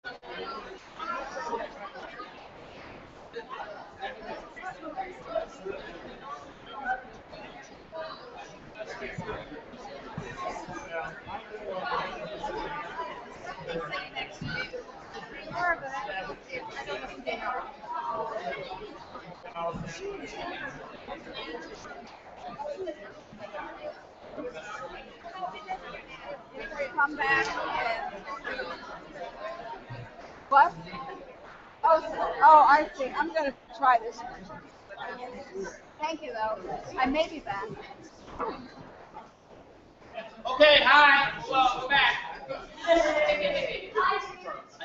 Come back and what? Oh, I see. I'm gonna try this one. Thank you, though. I may be back. Okay, hi. Well, we're back. I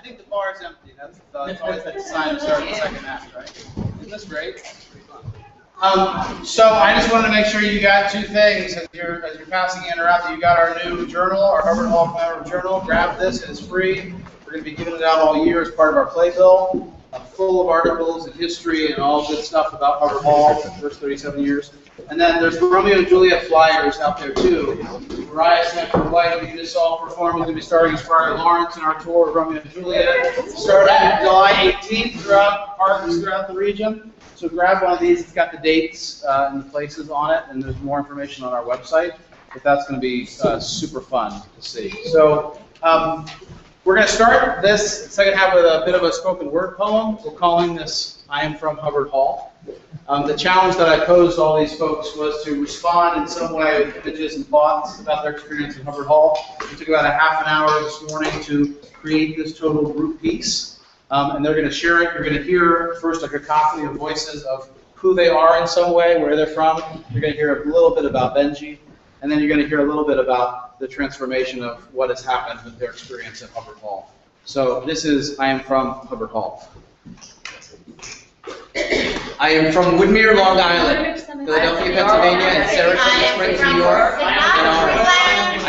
think the bar is empty. That's always that sign to start the second act, right? Isn't this great? So I just wanted to make sure you got two things as you're passing in or out. That you got our new journal, our Hubbard Hall Commemorative Journal. Grab this; it is free. We're going to be giving it out all year as part of our playbill, full of articles and history and all good stuff about Hubbard Hall for the first 37 years. And then there's Romeo and Juliet flyers out there too. Mariah Sanford White, who you just saw perform, is going to be starting as Friar Lawrence in our tour of Romeo and Juliet, starting July 18th throughout parks throughout the region. So grab one of these. It's got the dates and the places on it, and there's more information on our website. But that's going to be super fun to see. So we're going to start this second half with a bit of a spoken word poem. We're calling this "I Am From Hubbard Hall." The challenge that I posed to all these folks was to respond in some way with images and thoughts about their experience in Hubbard Hall. It took about a half an hour this morning to create this total group piece. And they're going to share it. You're going to hear first a cacophony of voices of who they are in some way, where they're from. You're going to hear a little bit about Benji, and then you're going to hear a little bit about the transformation of what has happened with their experience at Hubbard Hall. So this is I Am From Hubbard Hall. I am from Woodmere, Long Island, Philadelphia, Pennsylvania, and Saratoga Springs, New York. I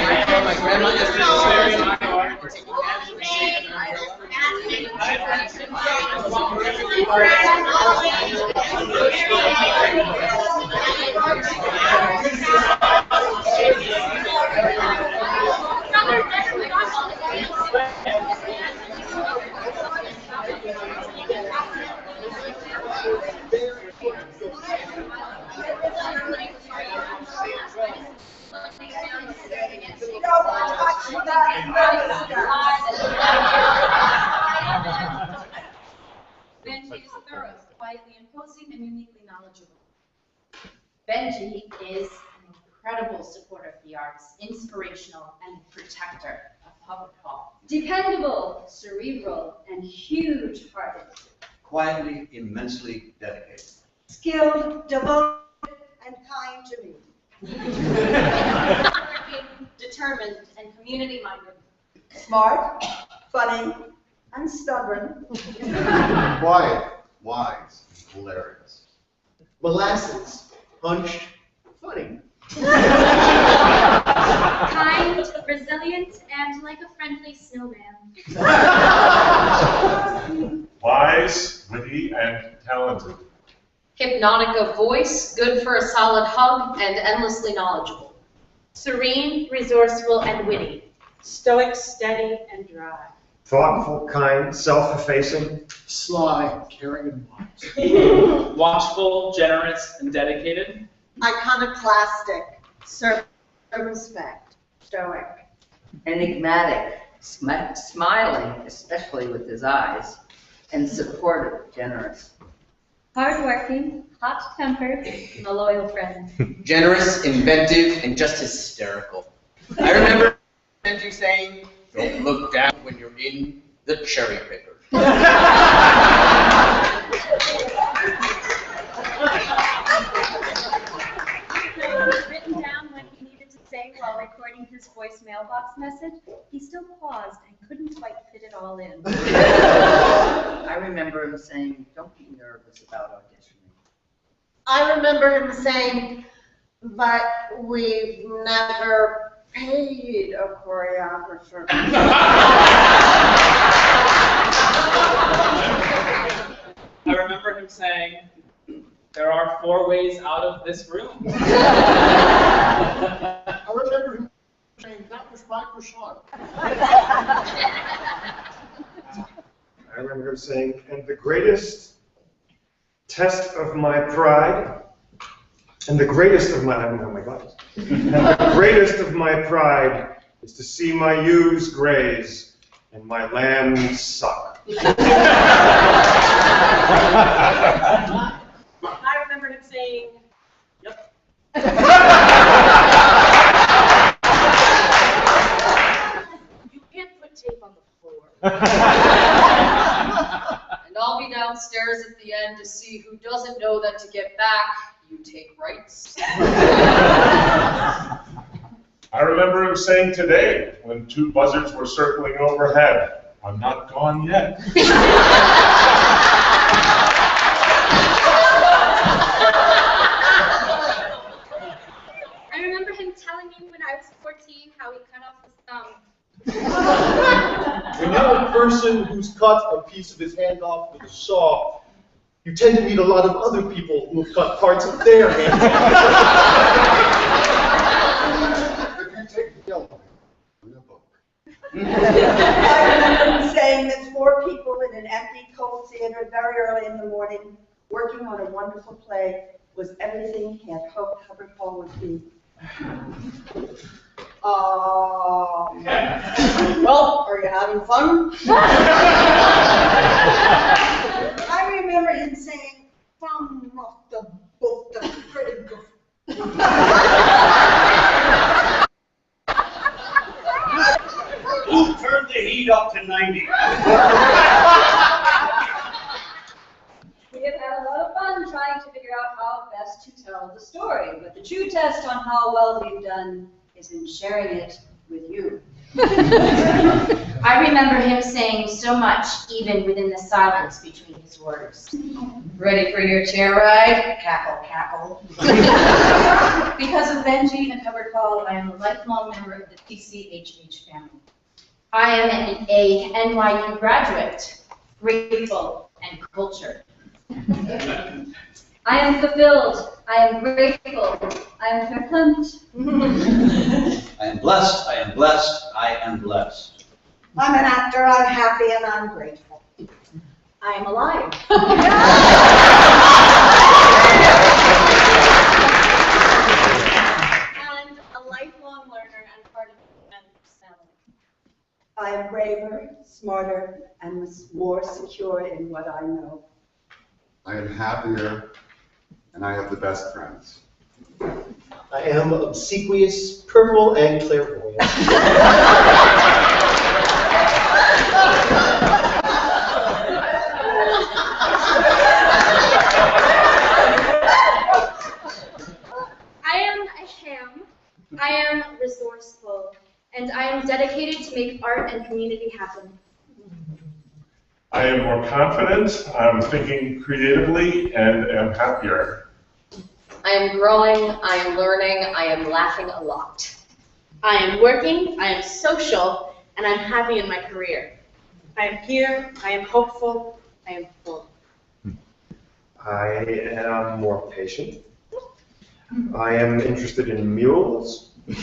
am from my grandmother's Benji is thorough, quietly imposing, and uniquely knowledgeable. Benji is an incredible supporter of the arts, inspirational, and protector of Hubbard Hall. Dependable, cerebral, and huge-hearted. Quietly, immensely dedicated. Skilled, devoted, and kind to me. Determined, and community-minded. Smart, funny, and stubborn. Quiet, wise, hilarious. Molasses, punched, funny. Kind, resilient, and like a friendly snowman. Wise, witty, and talented. Hypnotic of voice, good for a solid hug, and endlessly knowledgeable. Serene, resourceful, and witty. Stoic, steady, and dry. Thoughtful, kind, self-effacing. Sly, caring, and wise. Watchful, generous, and dedicated. Iconoclastic, circumspect, stoic. Enigmatic, smiling, especially with his eyes, and supportive, generous. Hardworking, hot-tempered, and a loyal friend. Generous, inventive, and just hysterical. I remember Benji saying, "Don't look down when you're in the cherry picker." Written down what he needed to say while recording his voice mailbox message, he still paused and couldn't quite fit it all in. I remember him saying, "Don't be nervous about auditioning." I remember him saying, but we've never paid a choreographer. I remember him saying, "There are 4 ways out of this room." I remember him saying, "That was my croissant." remember her saying, and the greatest test of my pride, and the greatest of my, I don't know my glasses, and the greatest of my pride is to see my ewes graze and my lambs suck. I remember him saying, yep. You can't put tape on the floor. And I'll be downstairs at the end to see who doesn't know that to get back, you take rights. I remember him saying today, when 2 buzzards were circling overhead, I'm not gone yet. I remember him telling me when I was 14 how he cut off his thumb. When you're a person who's cut a piece of his hand off with a saw, you tend to meet a lot of other people who have cut parts of their hands off. If you take the yellow in the book. I remember him saying that 4 people in an empty cold theater very early in the morning, working on a wonderful play, was everything he had hoped Hubbard Hall would be. Well, are you having fun? I remember him saying, "From off the book, the pretty good." Who turned the heat up to 90? We have had a lot of fun trying to figure out how best to tell the story, but the true test on how well we've done is in sharing it with you. I remember him saying so much, even within the silence between his words. Ready for your chair ride? Cackle, cackle. Because of Benji and Hubbard Hall, I am a lifelong member of the TCHH family. I am an NYU graduate, grateful and cultured. I am fulfilled. I am grateful. I am verklempt. I am blessed, I am blessed, I am blessed. I'm an actor, I'm happy, and I'm grateful. I am alive. And a lifelong learner and part of the family. I am braver, smarter, and more secure in what I know. I am happier, and I have the best friends. I am obsequious, purple, and clairvoyant. I am resourceful, and I am dedicated to make art and community happen. I am more confident, I'm thinking creatively, and am happier. I am growing, I am learning, I am laughing a lot. I am working, I am social, and I'm happy in my career. I am here, I am hopeful, I am full. I am more patient. I am interested in mules. I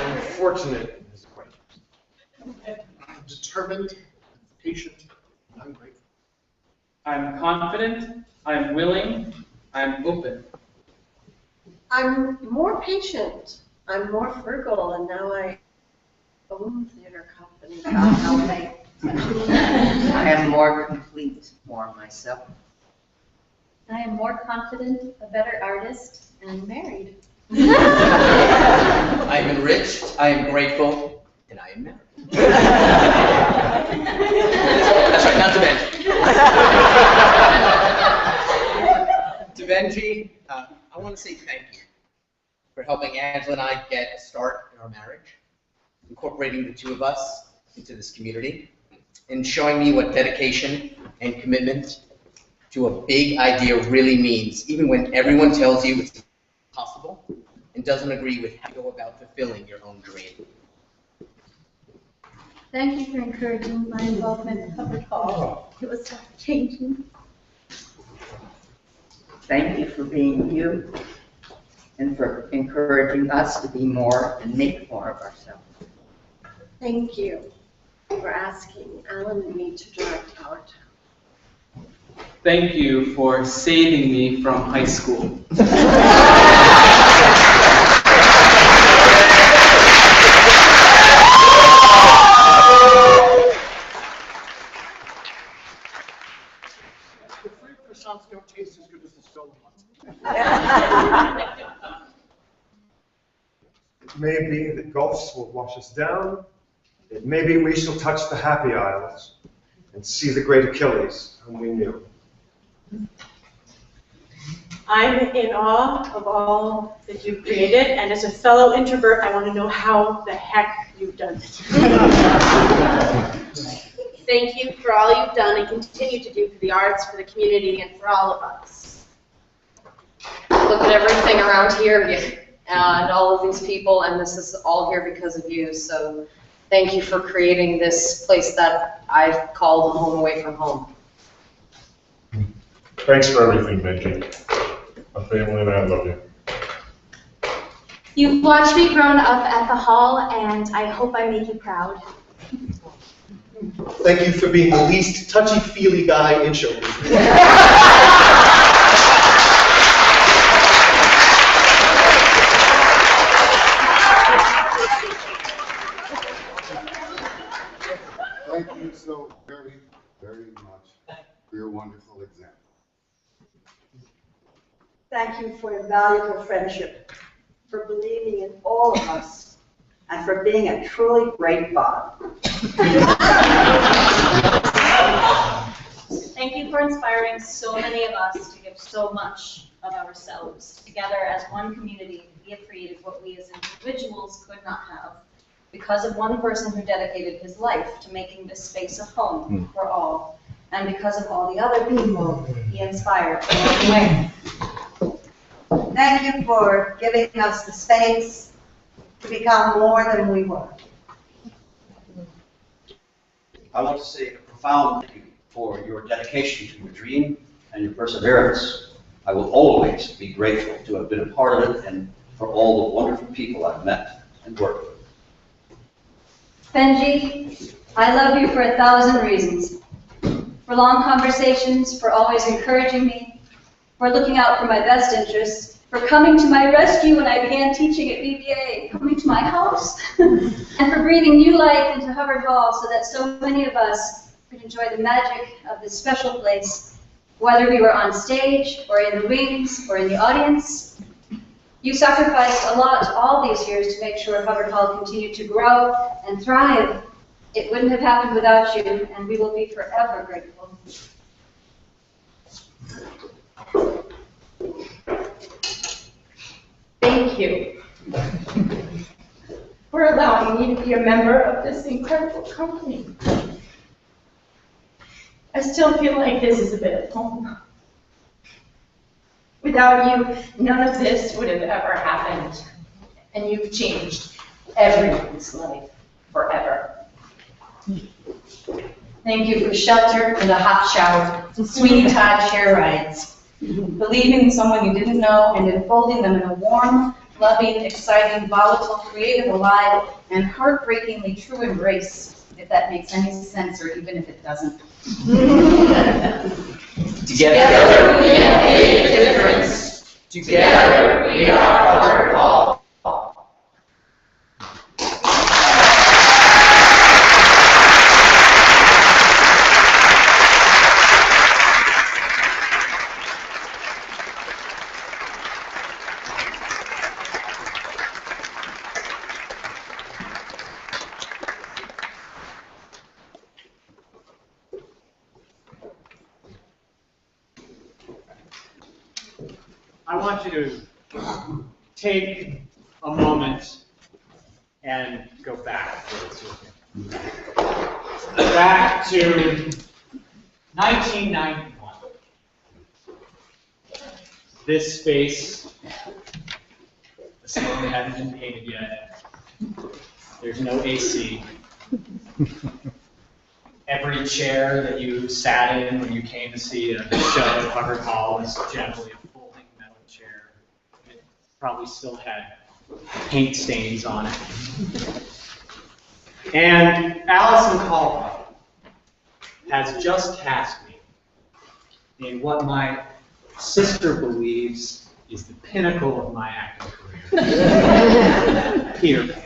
am fortunate in his acquaintance. I'm determined, patient, and I'm grateful. I'm confident, I'm willing, I'm open. I'm more patient, I'm more frugal, and now I own theater company. God help me. I am more complete, more myself. I am more confident, a better artist, and married. I am enriched, I am grateful, and I am married. That's right, not to Benji. To Benji, I want to say thank you for helping Angela and I get a start in our marriage, incorporating the 2 of us into this community, and showing me what dedication and commitment to a big idea really means, even when everyone tells you it's impossible and doesn't agree with how you go about fulfilling your own dream. Thank you for encouraging my involvement in Hubbard Hall. It was life-changing. Thank you for being you and for encouraging us to be more and make more of ourselves. Thank you. for asking Alan and me to direct our town. Thank you for saving me from high school. The free croissants don't taste as good as the stolen ones. It may be that gulfs will wash us down. It may be we shall touch the happy isles and see the great Achilles whom we knew. I'm in awe of all that you've created, and as a fellow introvert, I want to know how the heck you've done it. Thank you for all you've done and continue to do for the arts, for the community, and for all of us. Look at everything around here and all of these people, and this is all here because of you. So thank you for creating this place that I've called home away from home. Thanks for everything, Benji. My family and I love you. You've watched me grown up at the hall, and I hope I make you proud. Thank you for being the least touchy-feely guy in show business. Thank you so very, very much for your wonderful example. Thank you for your valuable friendship, for believing in all of us, and for being a truly great bond. Thank you for inspiring so many of us to give so much of ourselves together as one community. We have created what we as individuals could not have because of one person who dedicated his life to making this space a home for all, and because of all the other people he inspired along the way. Thank you for giving us the space to become more than we were. I want to say a profound thank you for your dedication to your dream and your perseverance. I will always be grateful to have been a part of it and for all the wonderful people I've met and worked with. Benji, I love you for 1,000 reasons. For long conversations, for always encouraging me, for looking out for my best interests, for coming to my rescue when I began teaching at BBA, coming to my house, and for breathing new life into Hubbard Hall so that so many of us could enjoy the magic of this special place, whether we were on stage, or in the wings, or in the audience. You sacrificed a lot all these years to make sure Hubbard Hall continued to grow and thrive. It wouldn't have happened without you, and we will be forever grateful. Thank you for allowing me to be a member of this incredible company. I still feel like this is a bit of home. Without you, none of this would have ever happened, and you've changed everyone's life forever. Thank you for shelter and a hot shower, Sweeney Todd chair rides, believing in someone you didn't know and enfolding them in a warm, loving, exciting, volatile, creative, alive, and heartbreakingly true embrace, if that makes any sense or even if it doesn't. Together we can make a difference. Together we are Hubbard Hall. I want you to take a moment and go back to 1991. This space, the ceiling hadn't been painted yet. There's no AC. Every chair that you sat in when you came to see a show at Hubbard Hall was generally a folding metal chair. It probably still had paint stains on it. And Allison Caldwell has just cast me in what my sister believes is the pinnacle of my acting career, Peter Pan.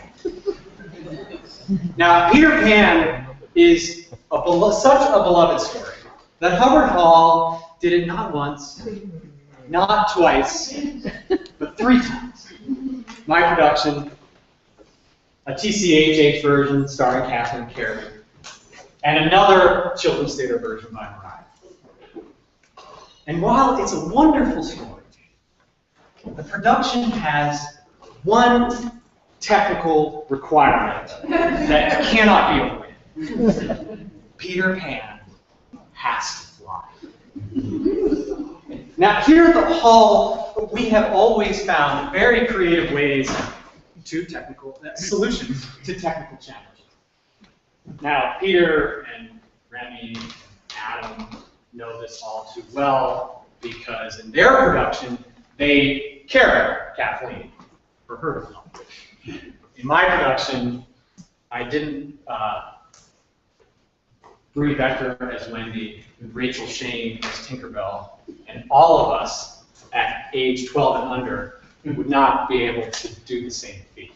Now, Peter Pan is such a beloved story that Hubbard Hall did it not once, not twice, but 3 times. My production, a TCHH version starring Catherine Carey, and another Children's Theater version by Mariah. And while it's a wonderful story, the production has one technical requirement that cannot be avoided. Peter Pan has to fly. Now, here at the Hall, we have always found very creative ways to solutions to technical challenges. Now, Peter and Remy, Adam know this all too well because in their production, they carried Kathleen for her to film. In my production, I didn't Bree Becker as Wendy, and Rachel Shane as Tinkerbell, and all of us at age 12 and under would not be able to do the same feat.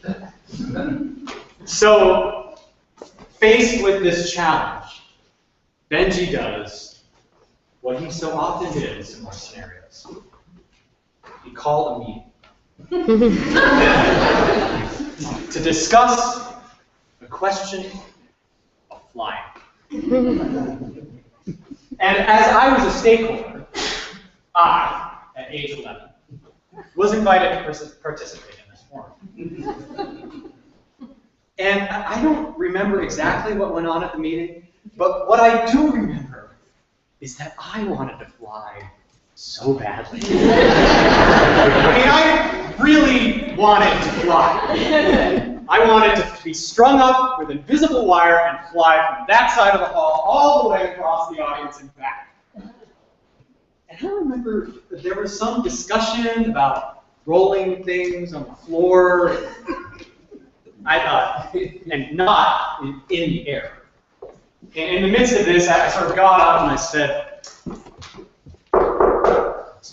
So, faced with this challenge, Benji does what he so often did in similar scenarios. He called a meeting to discuss the question of flying. And as I was a stakeholder, I, at age 11, was invited to participate in this forum. And I don't remember exactly what went on at the meeting, but what I do remember is that I wanted to fly so badly. I mean, I really wanted to fly. I wanted to be strung up with invisible wire and fly from that side of the hall all the way across the audience and back. And I remember that there was some discussion about rolling things on the floor, I thought, and not in the air. And in the midst of this, I sort of got up and I said, this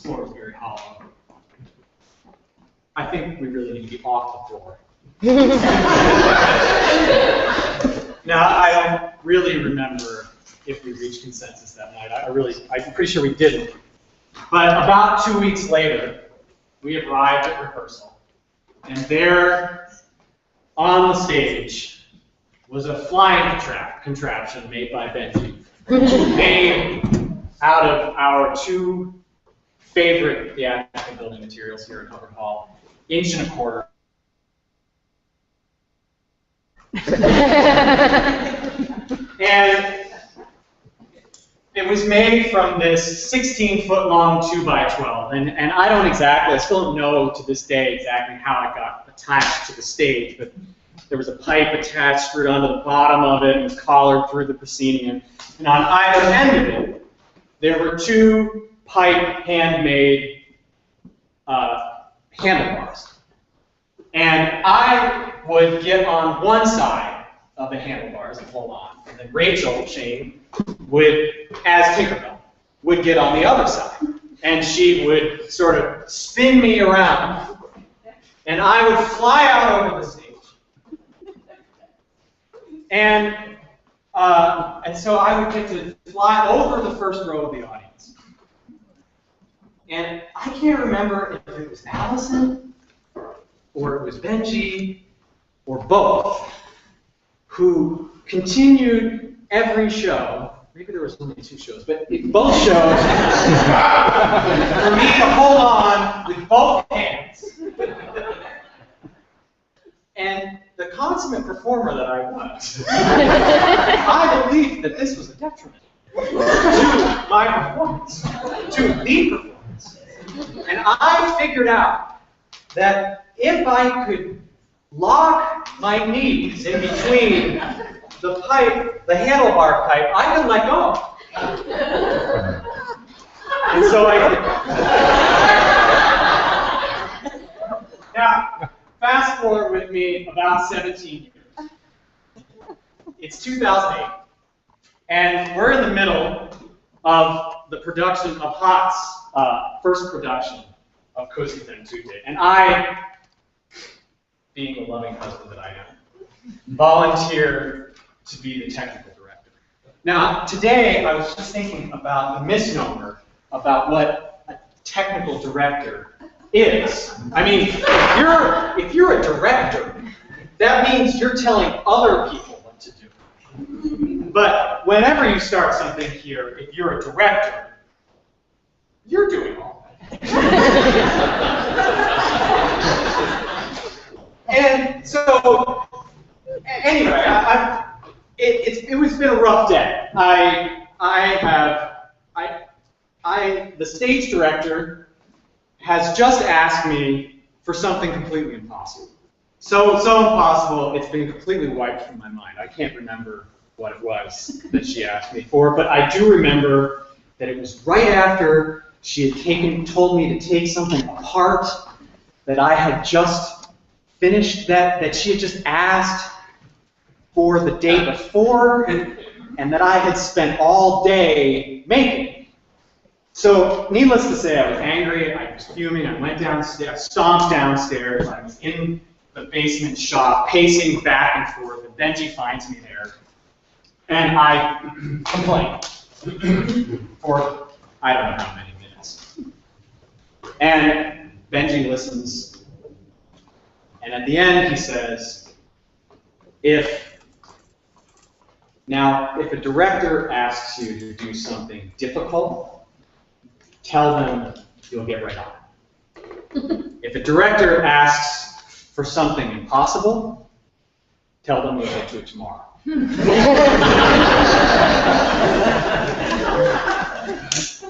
floor is very hollow. I think we really need to be off the floor. Now, I don't really remember if we reached consensus that night. I'm pretty sure we didn't. But about 2 weeks later, we arrived at rehearsal. And there, on the stage, was a flying contraption made by Benji, made out of our 2 favorite theatrical building materials here at Hubbard Hall, 1.25 inches. And it was made from this 16-foot-long 2x12, and I still don't know to this day exactly how it got attached to the stage, but there was a pipe attached screwed onto the bottom of it and was collared through the proscenium, and on either end of it, there were 2 pipe handmade handlebars. And I would get on one side of the handlebars and hold on, and then Rachel Shane would, as Tinkerbell, would get on the other side, and she would sort of spin me around, and I would fly out over the stage. And so I would get to fly over the first row of the audience. And I can't remember if it was Allison, or it was Benji, or both, who continued every show. Maybe there was only 2 shows, but both shows, for me to hold on with both hands. And the consummate performer that I was, I believed that this was a detriment to my performance, to the performance. And I figured out that if I could lock my knees in between the pipe, the handlebar pipe, I could let go. And so I did. Now, fast forward with me about 17 years. It's 2008, and we're in the middle of the production of Hot's first production of Cozy Thing Tuesday. And I, being the loving husband that I am, volunteer to be the technical director. Now, today I was just thinking about the misnomer about what a technical director is. I mean, if you're a director, that means you're telling other people what to do. But whenever you start something here, if you're a director, you're doing all that. And so, anyway, it's been a rough day. The stage director has just asked me for something completely impossible. So impossible, it's been completely wiped from my mind. I can't remember what it was that she asked me for, but I do remember that it was right after she had told me to take something apart that I had just finished, that she had just asked for the day before, and that I had spent all day making. So, needless to say, I was angry, I was fuming, I went downstairs, stomped downstairs, I was in the basement shop, pacing back and forth, and Benji finds me there, and I complain for I don't know how many minutes. And Benji listens, and at the end he says, if a director asks you to do something difficult, tell them you'll get right on it. If a director asks for something impossible, tell them you'll get to it tomorrow.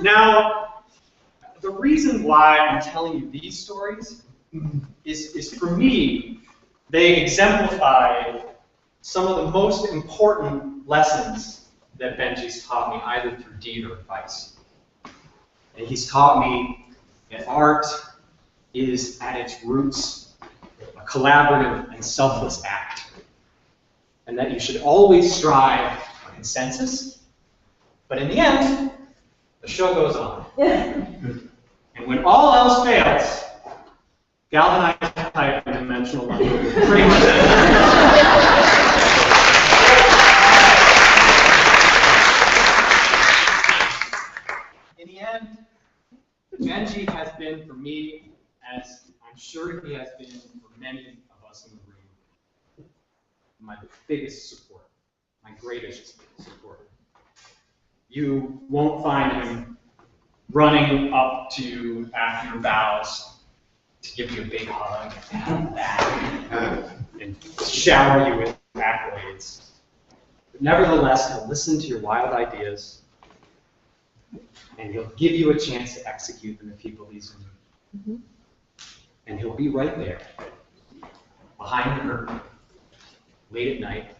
Now, the reason why I'm telling you these stories is for me, they exemplify some of the most important lessons that Benji's taught me, either through deed or advice. And he's taught me that art is, at its roots, a collaborative and selfless act. And that you should always strive for consensus, but in the end, the show goes on. And when all else fails, galvanized pipe and dimensional lumber will pretty much in the end, Benji has been for me, as I'm sure he has been for many of us in the room, my biggest support, my greatest support. You won't find him running up to you after your vows to give you a big hug and shower you with accolades. But nevertheless, he'll listen to your wild ideas, and he'll give you a chance to execute them if he believes in you. And he'll be right there, behind the curtain, late at night,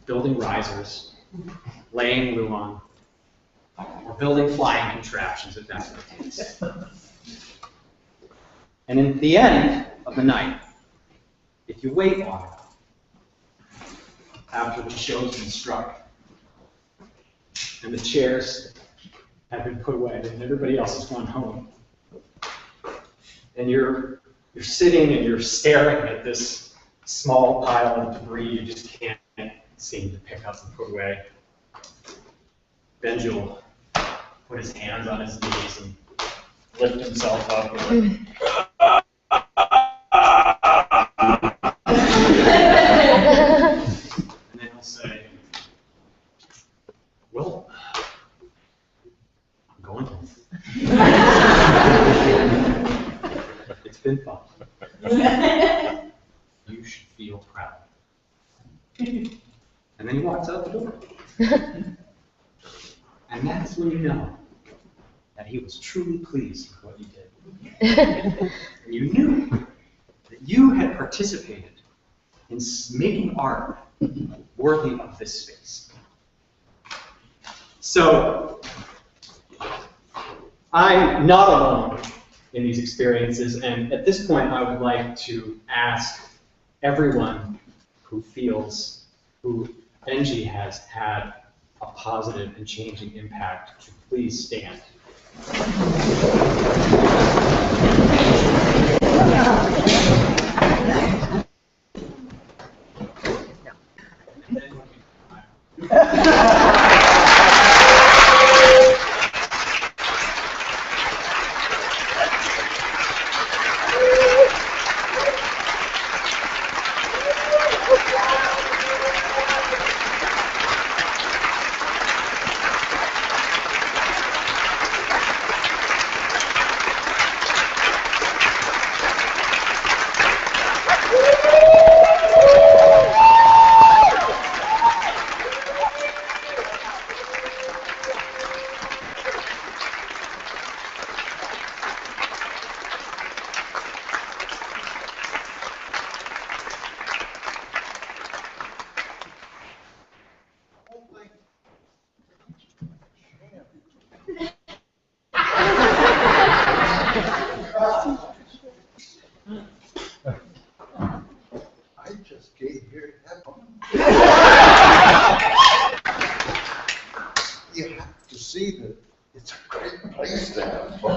building risers, laying glue on, or building flying contraptions if that's what it takes. And in the end of the night, if you wait long enough, after the show's been struck, and the chairs have been put away, and everybody else has gone home, and you're sitting and you're staring at this small pile of debris you just can't seem to pick up and put away, Benji will put his hands on his knees and lift himself up and then he'll say, well, I'm going home. It's been fun. You should feel proud. And then he walks out the door. And that's when you know that he was truly pleased with what you did. And you knew that you had participated in making art worthy of this space. So, I'm not alone in these experiences, and at this point I would like to ask everyone who Benji has had a positive and changing impact. So please stand. I just came here to have fun. You have to see that it's a great place to have fun.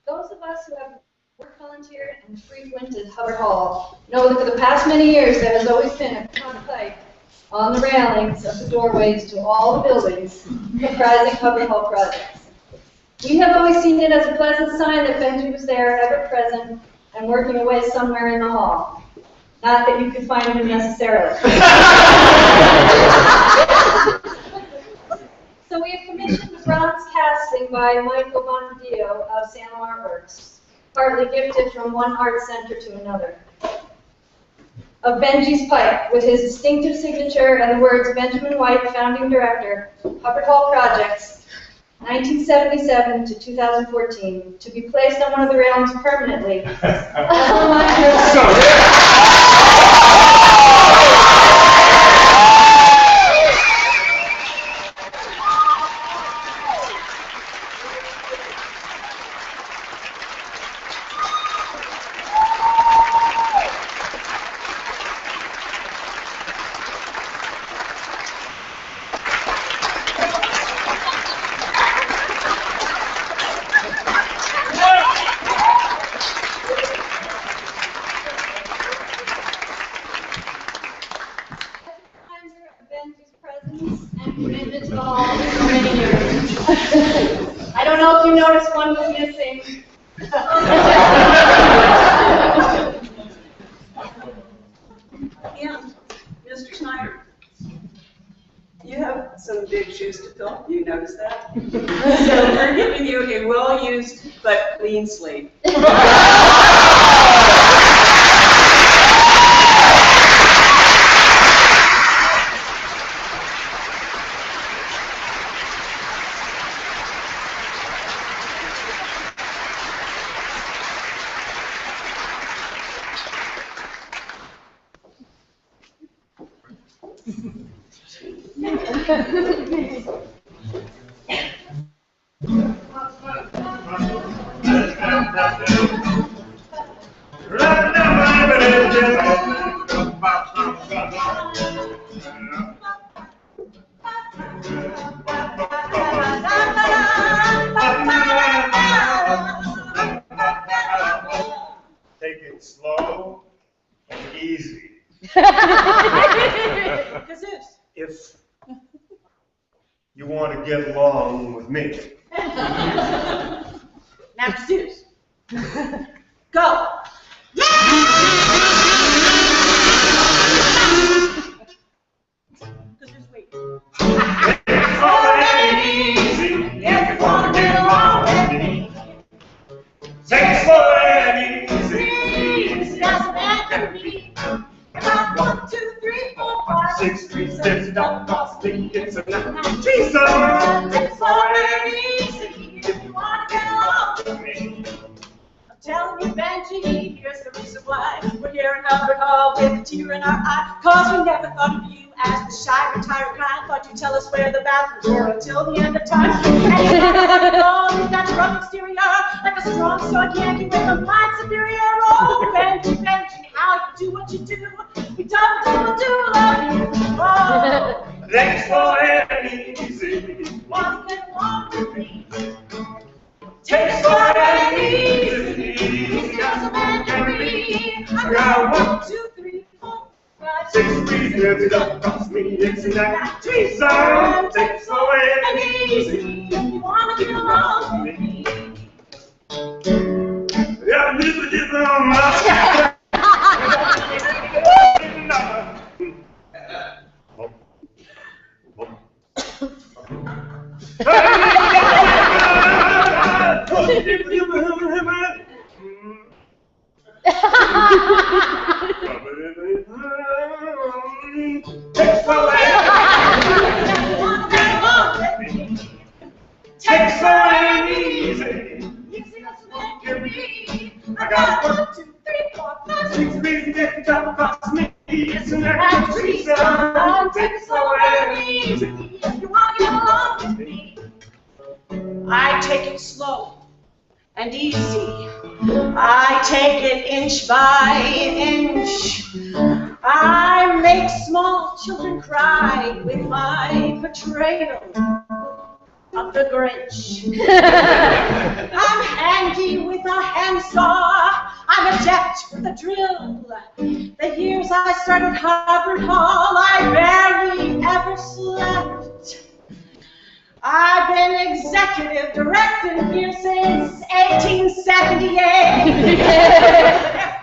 Those of us who have work volunteered and frequented Hubbard Hall know that for the past many years, there has always been a chalk pipe on the railings of the doorways to all the buildings comprising Hubbard Hall projects. We have always seen it as a pleasant sign that Benji was there, ever present, and working away somewhere in the hall. Not that you could find him necessarily. So we have commissioned bronze casting by Michael Bondio of Santa Artworks, partly gifted from one art center to another, of Benji's pipe with his distinctive signature and the words Benjamin White, founding director, Hubbard Hall Projects, 1977 to 2014, to be placed on one of the railings permanently. Commitment to the hall for so many years. I don't know if you noticed one was missing. And, Mr. Snyder, you have some big shoes to fill. You notice that? So we're giving you a well-used but clean slate. Take it slow and easy. If you want to get along with me. Now, Zeus, go. It's already easy if you want to get along with me. Take it slow and easy. It's just meant to be. About 1, 2, 3, 4, 5, 6 3 steps, don't cost me. It's a nice It's already easy if you want to get along with me. I'm telling you, Benji, here's the reason why we're here in Hubbard Hall with a tear in our eye. 'Cause we never thought of you as the shy, retired kind. Thought you'd tell us where the bathrooms were until the end of time. And you know that your rough exterior, like a strong sword Yankee with a fine superior. Oh, Benji, Benji, how you do what you do. We do love you. Oh, Thanks for having easy. one can walk with me. Takes for having easy. He's just a man can be. I got 1, 2, 3, 4, 5, 6 reasons it don't cost me. It's an actress. Takes for having easy. if you wanna get along with me. Yeah, this is my. Takes away easy. I got 1, 2, 3, 4, 5, 6 reasons it don't cost me. It's an actress. Takes away easy. If you want to get along with me, I take it slow and easy. I take it inch by inch. I make small children cry with my portrayal of the Grinch. I'm handy with a handsaw. I'm adept with a drill. The years I started Harvard Hall, I barely ever slept. I've been executive directing here since 1878. If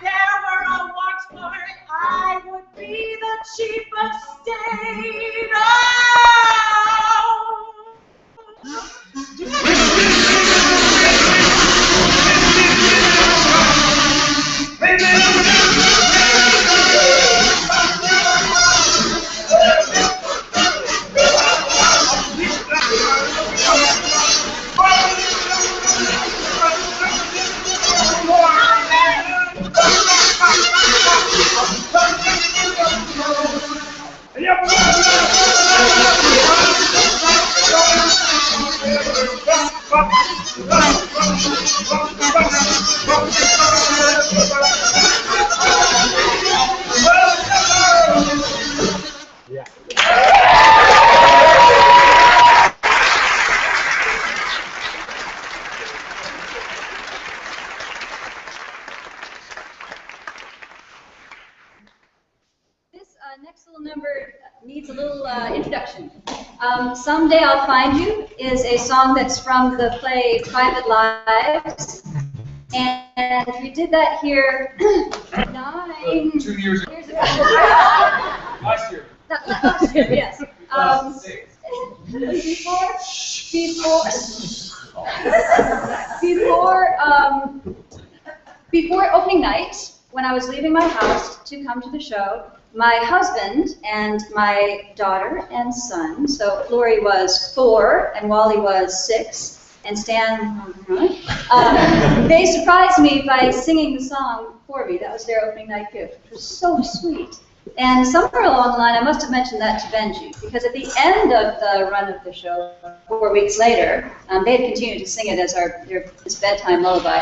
there were awards for it, I would be the chief of state. Next little number needs a little introduction. Someday I'll Find You is a song that's from the play Private Lives. And we did that here 2 years ago. Last year. Last year, yes. Before opening night, when I was leaving my house to come to the show, my husband and my daughter and son, so Lori was 4 and Wally was 6, and Stan, they surprised me by singing the song for me. That was their opening night gift, which was so sweet. And somewhere along the line, I must have mentioned that to Benji, because at the end of the run of the show, 4 weeks later, they had continued to sing it as his bedtime lullaby.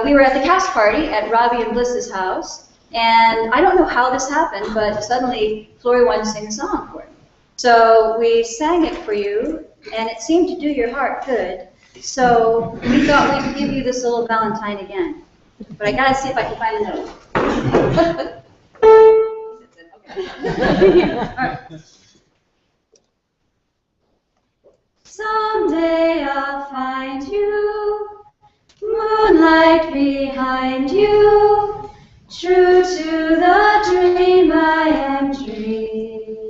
We were at the cast party at Robbie and Bliss's house, and I don't know how this happened, but suddenly Flory wanted to sing a song for me. So we sang it for you, and it seemed to do your heart good. So we thought we'd give you this little Valentine again. But I gotta see if I can find the note. Someday I'll find you, moonlight behind you, true to the dream I am dreaming.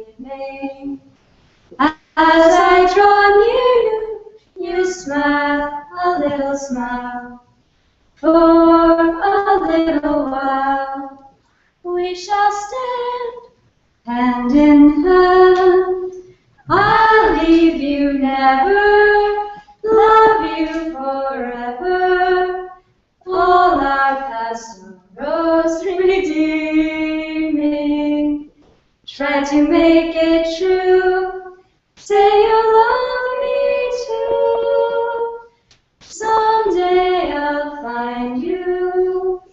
As I draw near you, you smile a little smile. For a little while, we shall stand hand in hand. I'll leave you never, love you forever. All our past sorrows redeeming. Try to make it true. Say you love me too. Someday I'll find you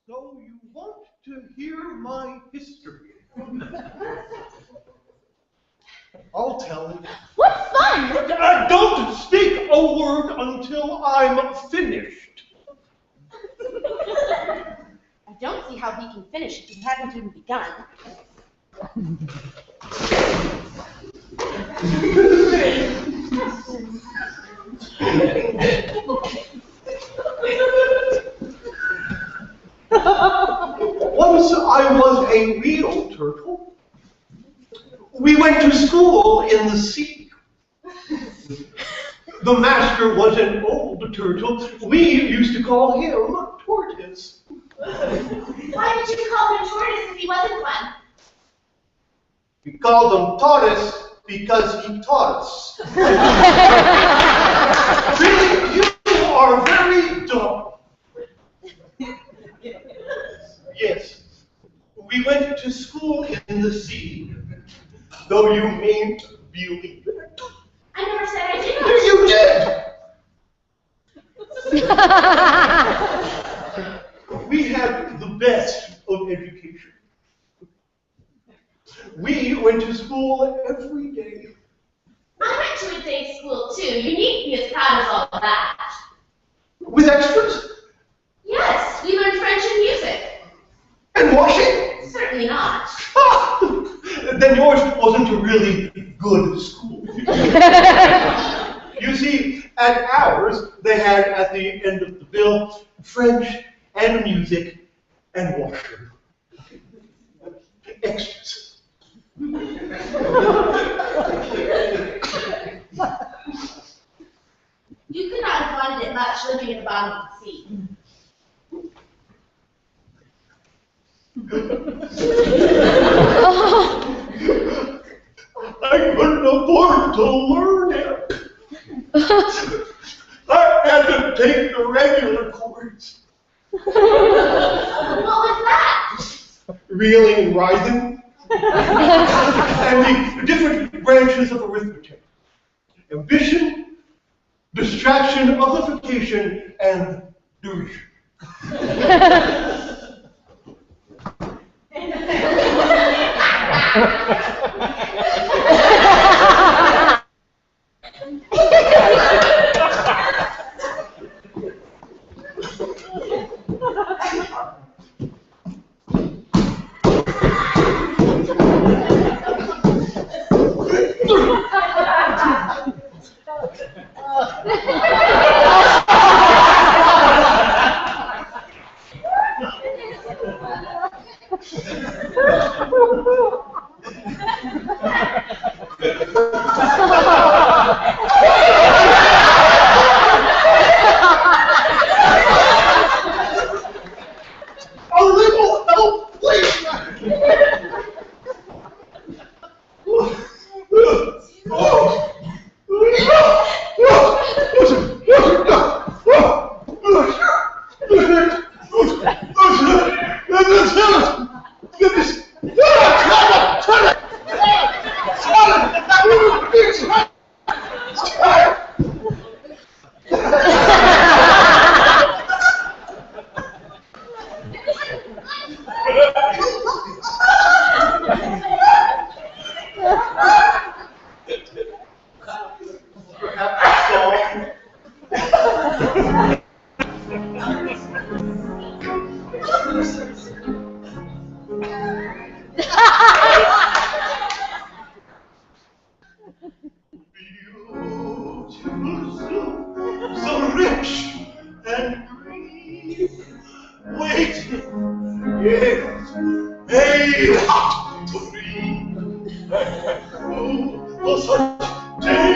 So you want to hear my history? I'll tell it. What fun! Don't speak a word until I'm finished. I don't see how he can finish if he hasn't even begun. Once I was a real turtle. We went to school in the sea. The master was an old turtle. We used to call him Tortoise. Why did you call him Tortoise if he wasn't one? We called him Tortoise because he taught us. Really, you are very dumb. Yes, we went to school in the sea, though you mayn't believe it. I never said I didn't. You did! We had the best of education. We went to school every day. I went to a day school too. You needn't be as proud as all that. With extras? Yes, we learned French and music. And washing? Certainly not. Then yours wasn't a really good school. You see, at ours, they had at the end of the bill French and music and washing. Extras. You could not have wanted it much living at the bottom of the sea. I couldn't afford to learn it. I had to take the regular course. What was that? Reeling and rising. And the different branches of arithmetic. Ambition, distraction, multiplication, and derision. A little help, please. So rich and green, waiting, yes, made hot to be. Oh, such days.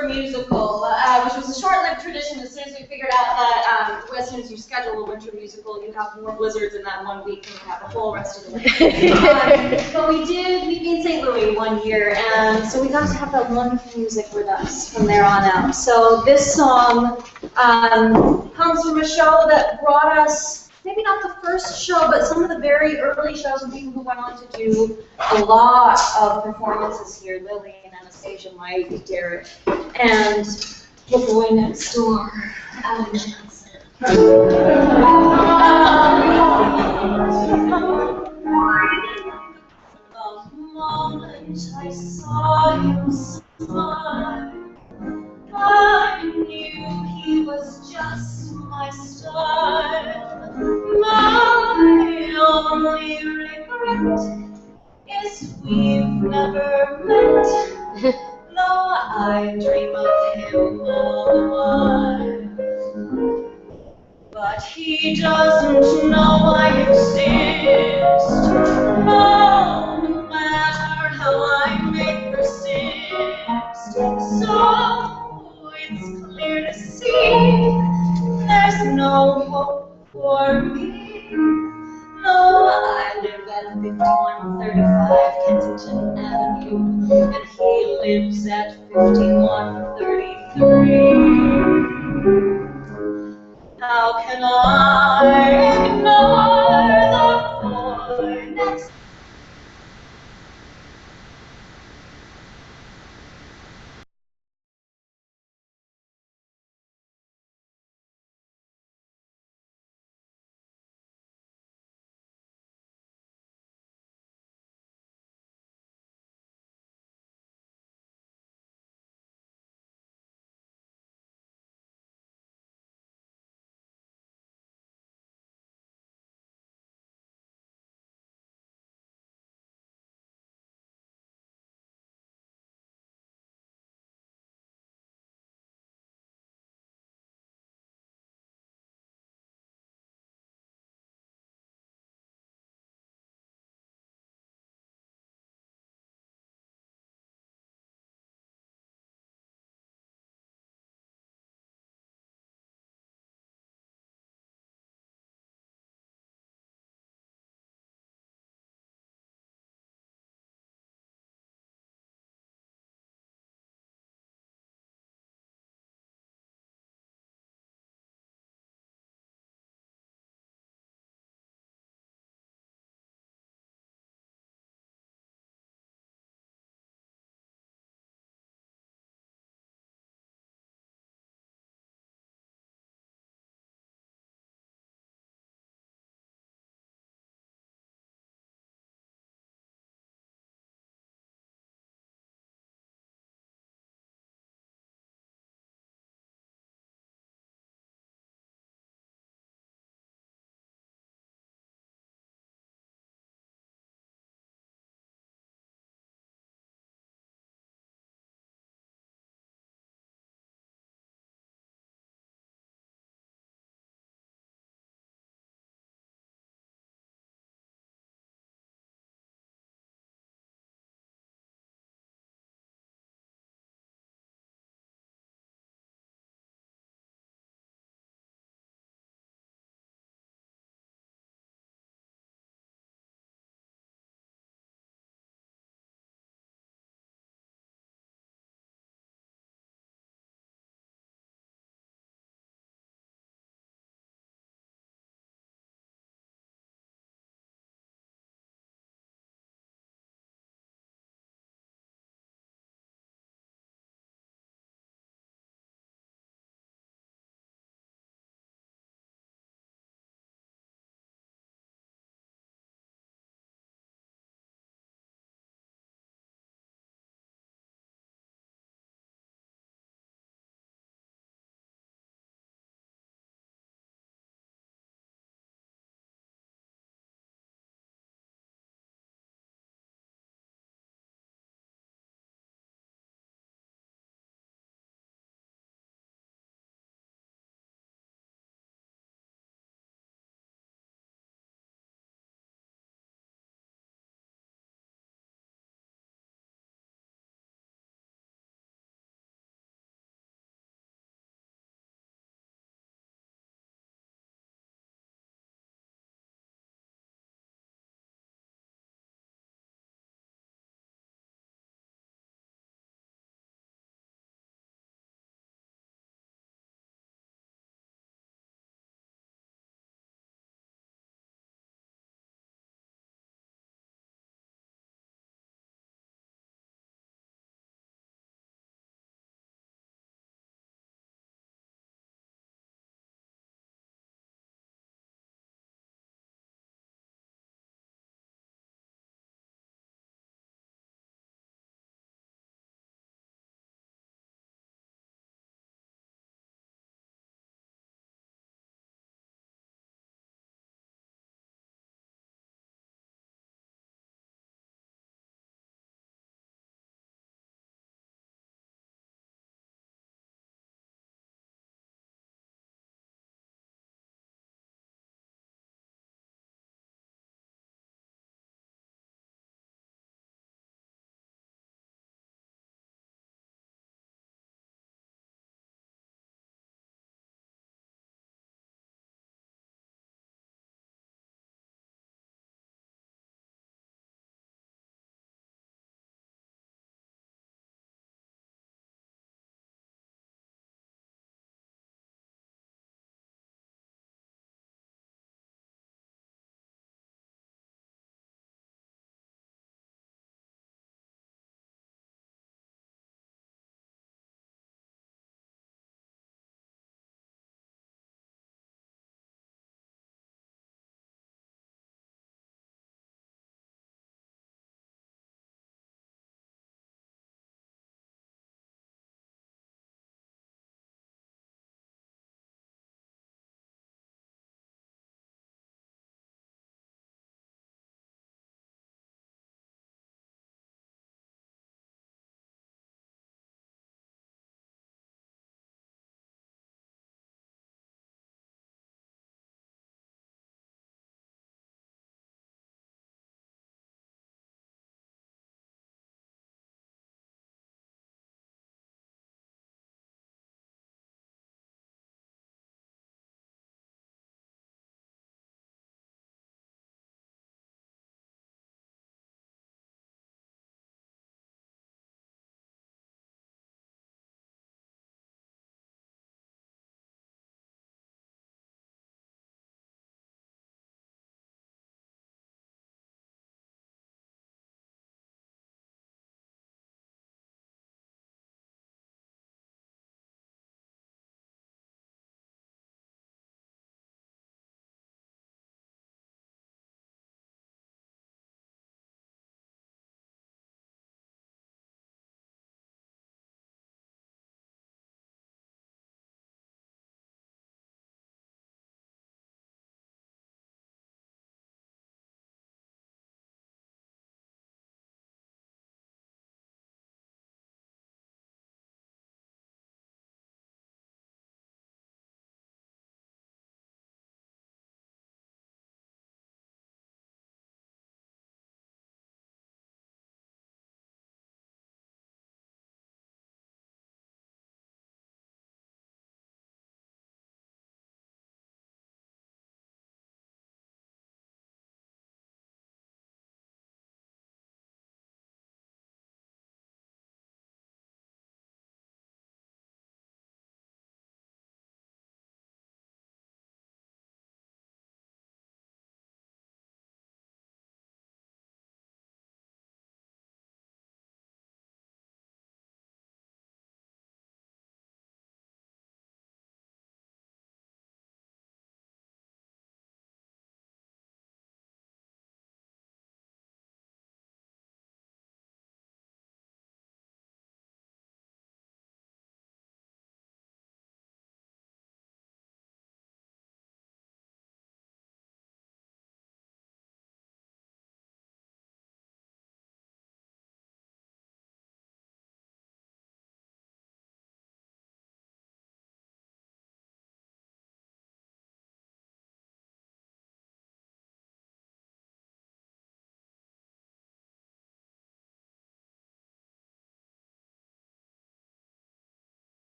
Winter Musical, which was a short-lived tradition. As soon as we figured out that as soon as you schedule a winter musical, you have more blizzards in that 1 week than you have the whole rest of the winter. But we did meet in St. Louis one year, and so we got to have that wonderful music with us from there on out. So this song comes from a show that brought us, maybe not the first show, but some of the very early shows and people who went on to do a lot of performances here, Lily and Anastasia, Mike, Derek, and the boy next door, Adam Johnson. The moment I saw him smile, I knew he was just my style. My only regret is we've never met, though I dream of him all the while. But he doesn't know I exist, no matter how I may persist. So it's clear to see there's no hope for me. No, I live at 5135 Kensington Avenue, and he lives at 5133.